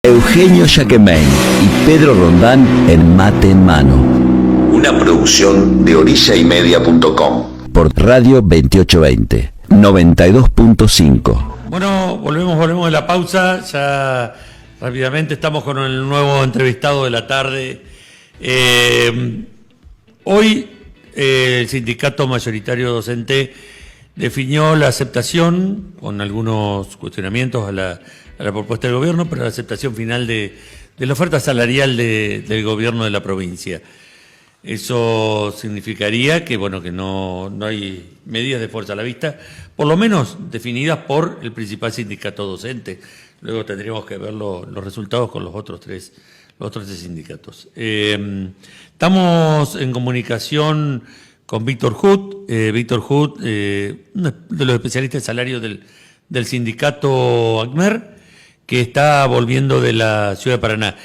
Eugenio Jacquemin y Pedro Rondán en Mate en Mano. Una producción de orillaYmedia.com. Por Radio 2820, 92.5. Bueno, volvemos de la pausa. Ya rápidamente estamos con el nuevo entrevistado de la tarde. Hoy el sindicato mayoritario docente definió la aceptación, con algunos cuestionamientos a la propuesta del gobierno, pero la aceptación final de la oferta salarial del gobierno de la provincia. Eso significaría que, bueno, que no hay medidas de fuerza a la vista, por lo menos definidas por el principal sindicato docente. Luego tendríamos que ver los resultados con los otros tres sindicatos. Estamos en comunicación con Víctor Hut. Víctor Hut, uno de los especialistas de salario del sindicato ACMER, que está volviendo de la ciudad de Paraná.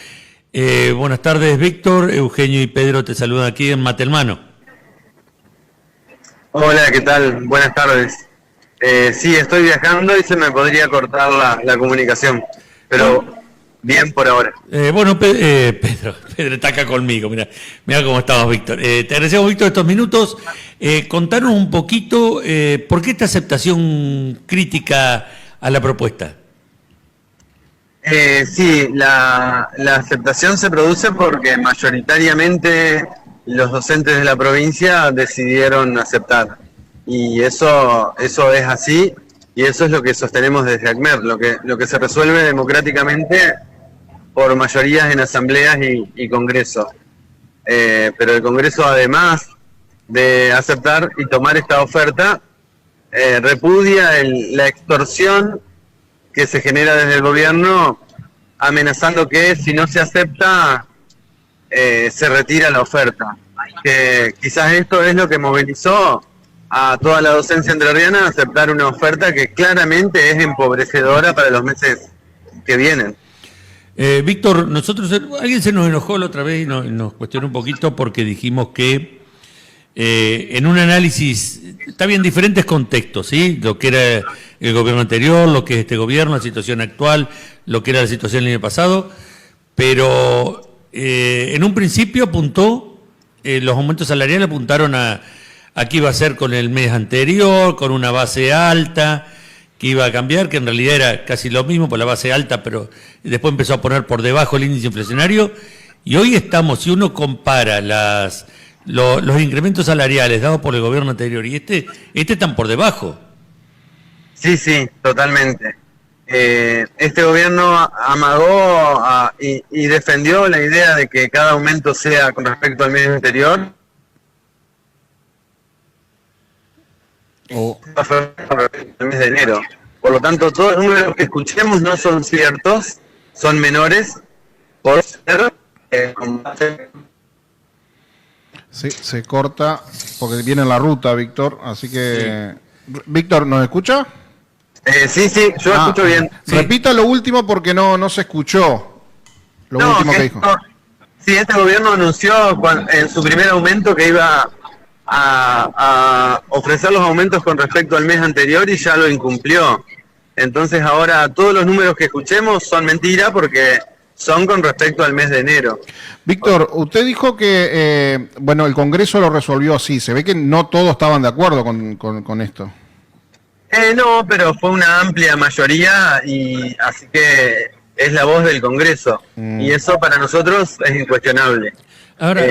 Buenas tardes, Víctor. Eugenio y Pedro te saludan aquí en Mate en Mano. Hola, ¿qué tal? Buenas tardes. Sí, estoy viajando y se me podría cortar la comunicación, pero bien por ahora. Pedro está acá conmigo. Mira cómo estamos, Víctor. Te agradecemos, Víctor, estos minutos. Contanos un poquito por qué esta aceptación crítica a la propuesta. Sí, la aceptación se produce porque mayoritariamente los docentes de la provincia decidieron aceptar. Y eso es así, y eso es lo que sostenemos desde ACMER, lo que se resuelve democráticamente por mayorías en asambleas y congresos. Pero el Congreso, además de aceptar y tomar esta oferta, repudia la extorsión que se genera desde el gobierno, amenazando que si no se acepta, se retira la oferta. Que quizás esto es lo que movilizó a toda la docencia entrerriana a aceptar una oferta que claramente es empobrecedora para los meses que vienen. Víctor, alguien se nos enojó la otra vez y nos cuestionó un poquito porque dijimos que en un análisis, está bien, diferentes contextos, ¿sí? Lo que era el gobierno anterior, lo que es este gobierno, la situación actual, lo que era la situación el año pasado, pero en un principio apuntó, los aumentos salariales apuntaron a qué iba a ser con el mes anterior, con una base alta, que iba a cambiar, que en realidad era casi lo mismo por la base alta, pero después empezó a poner por debajo el índice inflacionario, y hoy estamos, si uno compara los incrementos salariales dados por el gobierno anterior y este están por debajo. Sí, totalmente. Este gobierno amagó y defendió la idea de que cada aumento sea con respecto al mes anterior. El mes de enero. Por lo tanto, todos los números que escuchemos no son ciertos, son menores por ser Sí, se corta porque viene en la ruta, Víctor, así que... Sí. Víctor, ¿nos escucha? Sí, yo escucho bien. Sí. Repita lo último porque no se escuchó lo último que dijo. Sí, este gobierno anunció en su primer aumento que iba a ofrecer los aumentos con respecto al mes anterior y ya lo incumplió. Entonces ahora todos los números que escuchemos son mentira porque son con respecto al mes de enero. Víctor, usted dijo que el Congreso lo resolvió así. Se ve que no todos estaban de acuerdo con esto. No, pero fue una amplia mayoría y así que es la voz del Congreso. Y eso para nosotros es incuestionable. Ahora,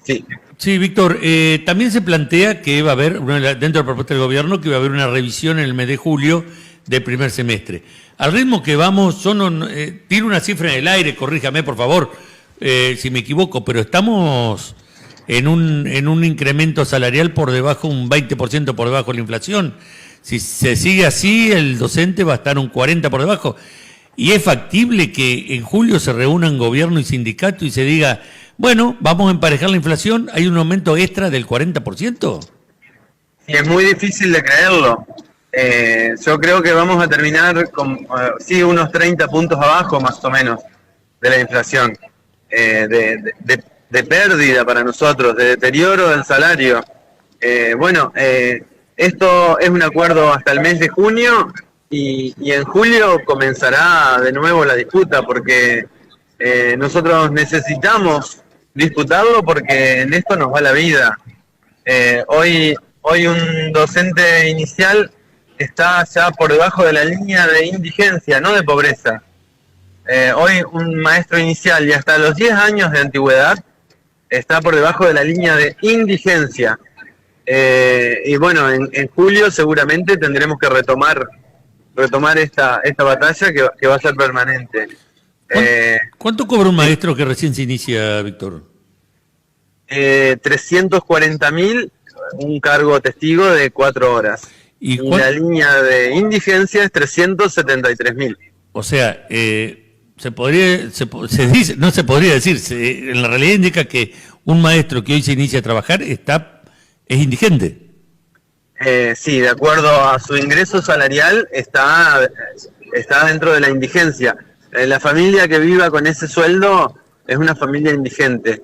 sí. Sí, Víctor, también se plantea que va a haber, dentro de la propuesta del gobierno, que va a haber una revisión en el mes de julio del primer semestre. Al ritmo que vamos, tiro una cifra en el aire, corríjame por favor si me equivoco, pero estamos en un incremento salarial por debajo, un 20% por debajo de la inflación. Si se sigue así, el docente va a estar un 40% por debajo. ¿Y es factible que en julio se reúnan gobierno y sindicato y se diga, bueno, vamos a emparejar la inflación, hay un aumento extra del 40%? Y es muy difícil de creerlo. Yo creo que vamos a terminar con unos 30 puntos abajo más o menos de la inflación, de pérdida para nosotros, de deterioro del salario. Esto es un acuerdo hasta el mes de junio y en julio comenzará de nuevo la disputa, porque nosotros necesitamos disputarlo porque en esto nos va la vida. Hoy un docente inicial está ya por debajo de la línea de indigencia, no de pobreza. Hoy un maestro inicial y hasta los 10 años de antigüedad está por debajo de la línea de indigencia. Y bueno, en julio seguramente tendremos que retomar esta batalla que va a ser permanente. ¿Cuánto cobra un maestro que recién se inicia, Víctor? 340.000, un cargo testigo de 4 horas. Y la línea de indigencia es 373.000. O sea, no se podría decir, en la realidad indica que un maestro que hoy se inicia a trabajar es indigente. Sí, de acuerdo a su ingreso salarial está dentro de la indigencia. La familia que viva con ese sueldo es una familia indigente.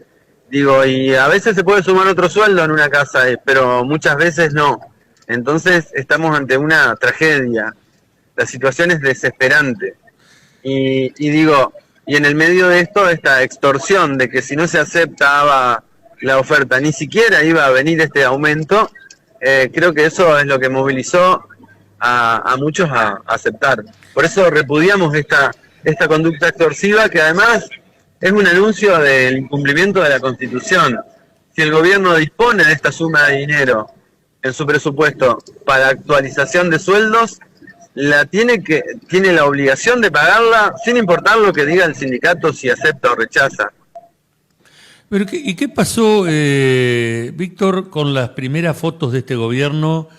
Digo, y a veces se puede sumar otro sueldo en una casa, pero muchas veces no. Entonces estamos ante una tragedia. La situación es desesperante. Y digo, y en el medio de esto, esta extorsión de que si no se aceptaba la oferta, ni siquiera iba a venir este aumento, creo que eso es lo que movilizó a muchos a aceptar. Por eso repudiamos esta conducta extorsiva, que además es un anuncio del incumplimiento de la Constitución. Si el gobierno dispone de esta suma de dinero en su presupuesto para actualización de sueldos, tiene la obligación de pagarla sin importar lo que diga el sindicato, si acepta o rechaza. Pero ¿y qué pasó, Víctor, con las primeras fotos de este gobierno?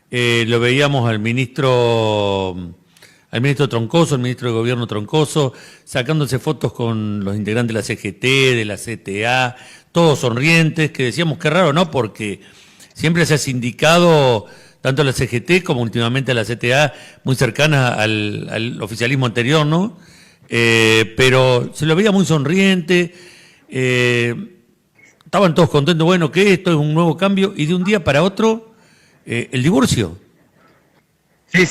Lo veíamos al ministro Troncoso, el ministro de Gobierno Troncoso, sacándose fotos con los integrantes de la CGT, de la CTA, todos sonrientes, que decíamos qué raro, ¿no? Porque siempre se ha sindicado tanto a la CGT como últimamente a la CTA, muy cercana al oficialismo anterior, ¿no? Pero se lo veía muy sonriente, estaban todos contentos, bueno, que esto es un nuevo cambio, y de un día para otro, el divorcio. Sí,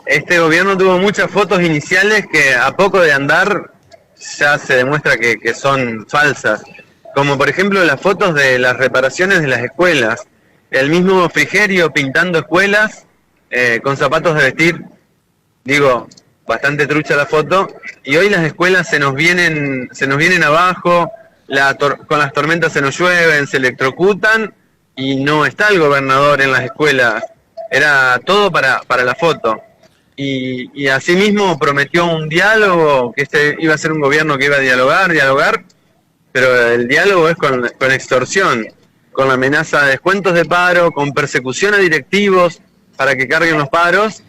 este gobierno tuvo muchas fotos iniciales que a poco de andar ya se demuestra que son falsas, como por ejemplo las fotos de las reparaciones de las escuelas, el mismo Frigerio pintando escuelas con zapatos de vestir, digo, bastante trucha la foto, y hoy las escuelas se nos vienen abajo, con las tormentas se nos llueven, se electrocutan, y no está el gobernador en las escuelas. Era todo para la foto. Y asimismo prometió un diálogo, que iba a ser un gobierno que iba a dialogar, pero el diálogo es con extorsión, con la amenaza de descuentos de paro, con persecución a directivos para que carguen los paros,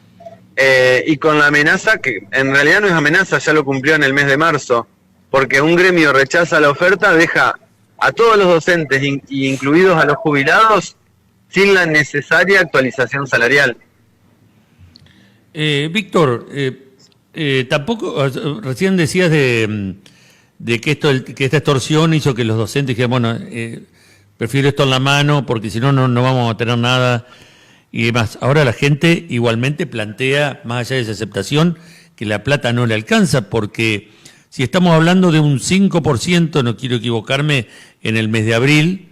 y con la amenaza, que en realidad no es amenaza, ya lo cumplió en el mes de marzo, porque un gremio rechaza la oferta, deja a todos los docentes, incluidos a los jubilados, sin la necesaria actualización salarial. Víctor, tampoco, recién decías de que esta extorsión hizo que los docentes dijeran, bueno, prefiero esto en la mano porque si no, no vamos a tener nada y demás. Ahora la gente igualmente plantea, más allá de esa aceptación, que la plata no le alcanza, porque si estamos hablando de un 5%, no quiero equivocarme, en el mes de abril,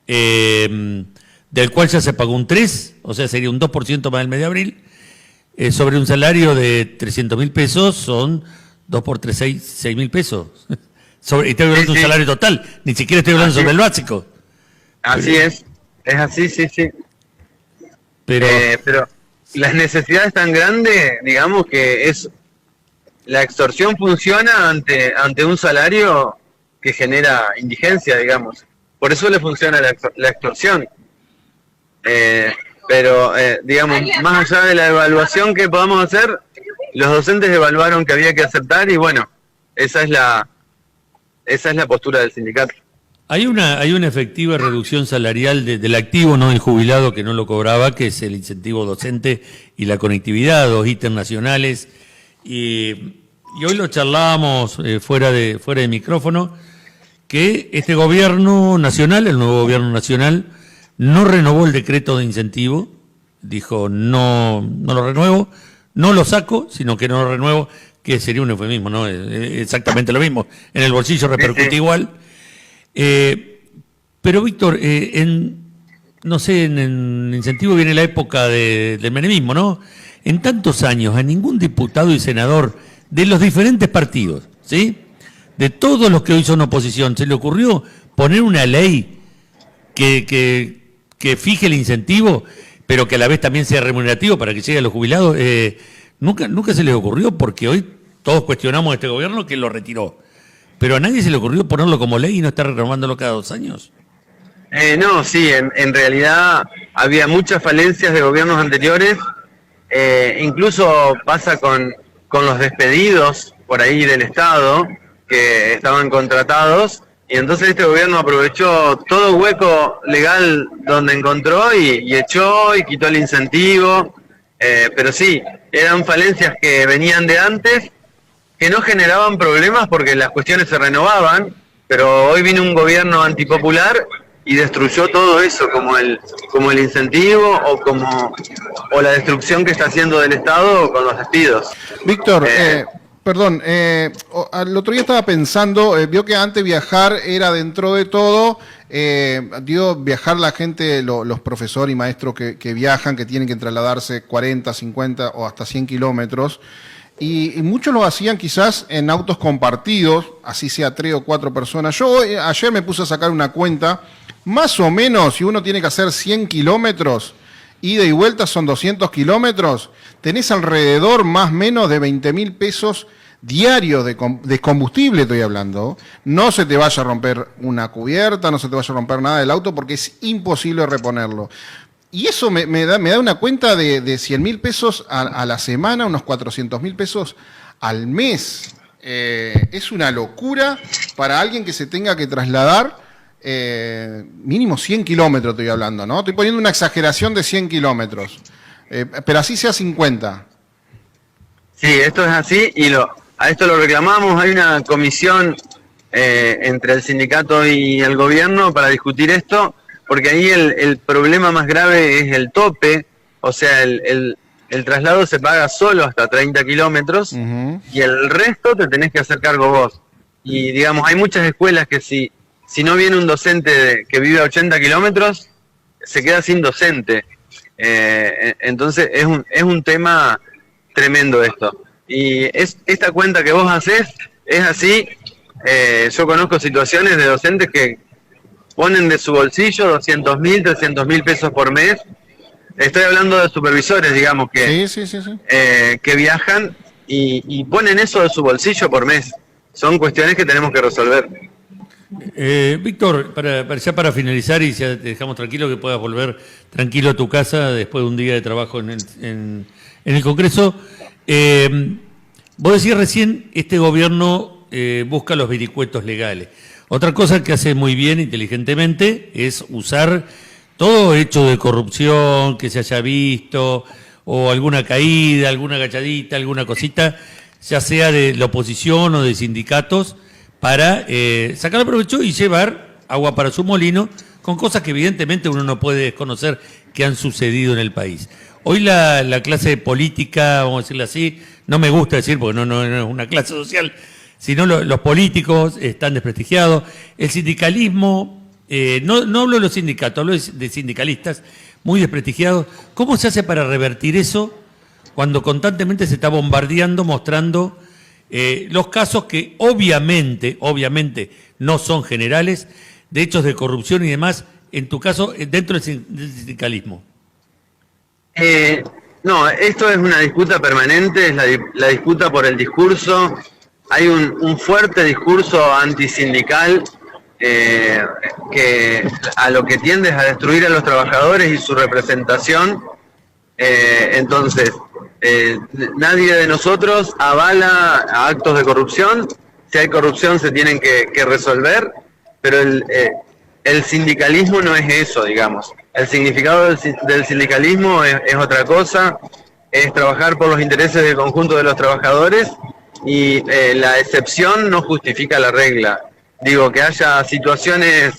del cual ya se pagó un 3%, o sea, sería un 2% más el mes de abril, sobre un salario de 300.000 pesos, son 2 por 3, 6.000 pesos. Y estoy hablando de un salario total, ni siquiera estoy hablando sobre el básico. Así es así, sí. Pero las necesidades tan grandes, digamos que la extorsión funciona ante un salario que genera indigencia, digamos. Por eso le funciona la extorsión. Pero, digamos, más allá de la evaluación que podamos hacer, los docentes evaluaron que había que aceptar y bueno, esa es la postura del sindicato. Hay una efectiva reducción salarial del activo, no del jubilado que no lo cobraba, que es el incentivo docente y la conectividad, 2 ítems nacionales. Y hoy lo charlábamos fuera de micrófono, que este gobierno nacional, el nuevo gobierno nacional, no renovó el decreto de incentivo, dijo no lo renuevo, no lo saco, sino que no lo renuevo, que sería un eufemismo, ¿no? Exactamente lo mismo. En el bolsillo repercute igual. Pero Víctor, no sé, en incentivo viene la época del menemismo, ¿no? En tantos años a ningún diputado y senador de los diferentes partidos, ¿sí?, de todos los que hoy son oposición, se le ocurrió poner una ley que fije el incentivo, pero que a la vez también sea remunerativo para que llegue a los jubilados. Nunca se les ocurrió, porque hoy todos cuestionamos a este gobierno que lo retiró. Pero a nadie se le ocurrió ponerlo como ley y no estar renovándolo cada 2 años. No, sí, en realidad había muchas falencias de gobiernos anteriores. Incluso pasa con los despedidos por ahí del Estado que estaban contratados, y entonces este gobierno aprovechó todo hueco legal donde encontró y echó y quitó el incentivo. Pero sí, eran falencias que venían de antes, que no generaban problemas porque las cuestiones se renovaban, pero hoy vino un gobierno antipopular y destruyó todo eso, como el incentivo o la destrucción que está haciendo del Estado con los despidos. Víctor, perdón, el otro día estaba pensando, vio que antes viajar era dentro de todo, viajar la gente, los profesores y maestros que viajan, que tienen que trasladarse 40, 50 o hasta 100 kilómetros, y muchos lo hacían quizás en autos compartidos, así sea 3 o 4 personas. Yo ayer me puse a sacar una cuenta, más o menos, si uno tiene que hacer 100 kilómetros, ida y vuelta son 200 kilómetros, tenés alrededor más o menos de 20.000 pesos diarios de combustible, estoy hablando. No se te vaya a romper una cubierta, no se te vaya a romper nada del auto, porque es imposible reponerlo. Y eso me da una cuenta de 100.000 pesos a la semana, unos 400.000 pesos al mes. Es una locura para alguien que se tenga que trasladar mínimo 100 kilómetros, estoy hablando, ¿no? Estoy poniendo una exageración de 100 kilómetros, pero así sea 50. Sí, esto es así, y a esto lo reclamamos. Hay una comisión entre el sindicato y el gobierno para discutir esto, porque ahí el problema más grave es el tope. O sea, el traslado se paga solo hasta 30 kilómetros, y el resto te tenés que hacer cargo vos. Y digamos, hay muchas escuelas que si no viene un docente que vive a 80 kilómetros, se queda sin docente. Entonces es un tema tremendo esto. Y esta cuenta que vos hacés es así. Yo conozco situaciones de docentes que ponen de su bolsillo 200.000, 300.000 pesos por mes. Estoy hablando de supervisores, digamos, que viajan y ponen eso de su bolsillo por mes. Son cuestiones que tenemos que resolver. Víctor, para finalizar y ya te dejamos tranquilo, que puedas volver tranquilo a tu casa después de un día de trabajo en el Congreso. Vos decías recién, este gobierno busca los vericuetos legales. Otra cosa que hace muy bien, inteligentemente, es usar todo hecho de corrupción que se haya visto, o alguna caída, alguna agachadita, alguna cosita, ya sea de la oposición o de sindicatos, para sacar provecho y llevar agua para su molino, con cosas que evidentemente uno no puede desconocer que han sucedido en el país. Hoy la clase política, vamos a decirlo así, no me gusta decir porque no es una clase social, sino los políticos están desprestigiados. El sindicalismo, no hablo de los sindicatos, hablo de sindicalistas muy desprestigiados. ¿Cómo se hace para revertir eso cuando constantemente se está bombardeando, mostrando los casos que obviamente no son generales, de hechos de corrupción y demás, en tu caso, dentro del sindicalismo? No, esto es una disputa permanente, es la disputa por el discurso. Hay un fuerte discurso antisindical que a lo que tiende es a destruir a los trabajadores y su representación. Entonces, nadie de nosotros avala actos de corrupción. Si hay corrupción se tienen que resolver, pero el sindicalismo no es eso, digamos. El significado del sindicalismo es otra cosa, es trabajar por los intereses del conjunto de los trabajadores, y la excepción no justifica la regla. Digo, que haya situaciones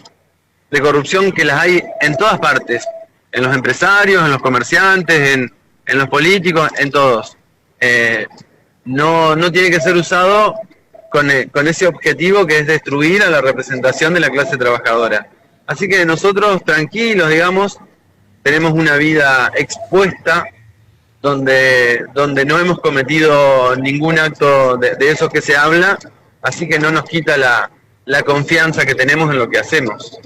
de corrupción, que las hay en todas partes, en los empresarios, en los comerciantes, en los políticos, en todos. no tiene que ser usado con ese objetivo que es destruir a la representación de la clase trabajadora. Así que nosotros tranquilos, digamos, tenemos una vida expuesta donde no hemos cometido ningún acto de esos que se habla, así que no nos quita la confianza que tenemos en lo que hacemos.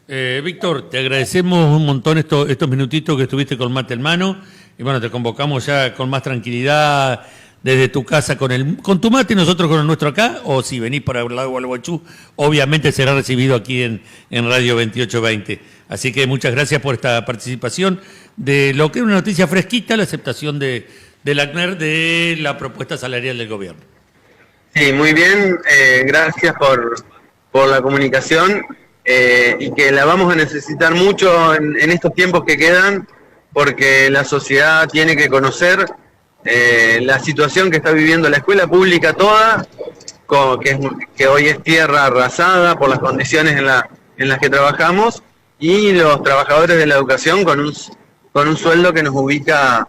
Víctor, te agradecemos un montón estos minutitos que estuviste con mate en mano y bueno, te convocamos ya con más tranquilidad desde tu casa con tu mate y nosotros con el nuestro acá, o si venís por el lado de Gualeguaychú, obviamente será recibido aquí en Radio 2820. Así que muchas gracias por esta participación de lo que es una noticia fresquita, la aceptación del ACNER de la propuesta salarial del gobierno. Sí, muy bien, gracias por la comunicación y que la vamos a necesitar mucho en estos tiempos que quedan, porque la sociedad tiene que conocer la situación que está viviendo la escuela pública toda, que hoy es tierra arrasada por las condiciones en las que trabajamos, y los trabajadores de la educación con un sueldo que nos ubica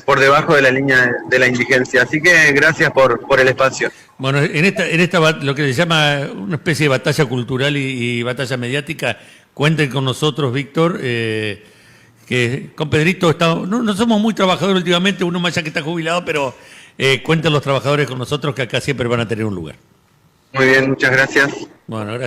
por debajo de la línea de la indigencia. Así que gracias por el espacio. Bueno, en esta lo que se llama una especie de batalla cultural y batalla mediática, cuenten con nosotros, Víctor, que con Pedrito no somos muy trabajadores últimamente, uno más ya que está jubilado, pero cuenten los trabajadores con nosotros que acá siempre van a tener un lugar. Muy bien, muchas gracias. Bueno, gracias.